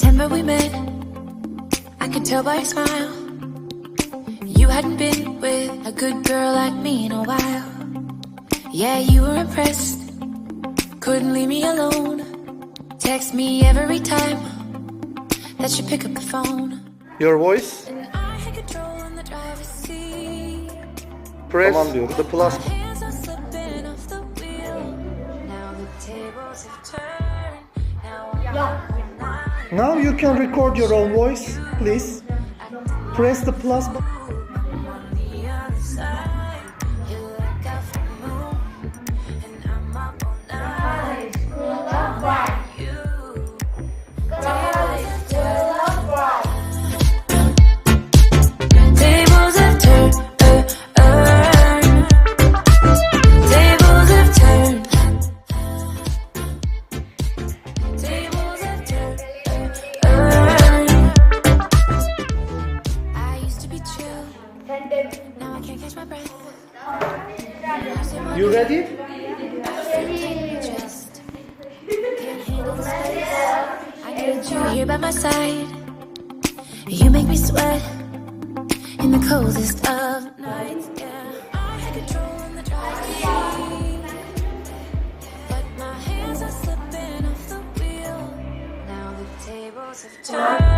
September we met, I could tell by your smile. You hadn't been with a good girl like me in a while. Yeah, you were impressed, couldn't leave me alone. Text me every time that you pick up the phone. Your voice. And I had control on the driver's seat. Press the plus. Hands are slipping off the wheel. Now the tables have turned. Now you can record your own voice, please. Press the plus button. On the other side, you're like a full moon, and I'm up all night. You tables have turned. Tables have turned. Tables have turned. I used to be chill. Now I can't catch my breath. You ready? Just can't handle the space. I need you here by my side. You make me sweat in the coldest of nights. Yeah, I had control on the driver's seat, but my hands are slipping off the wheel. Now the tables have turned.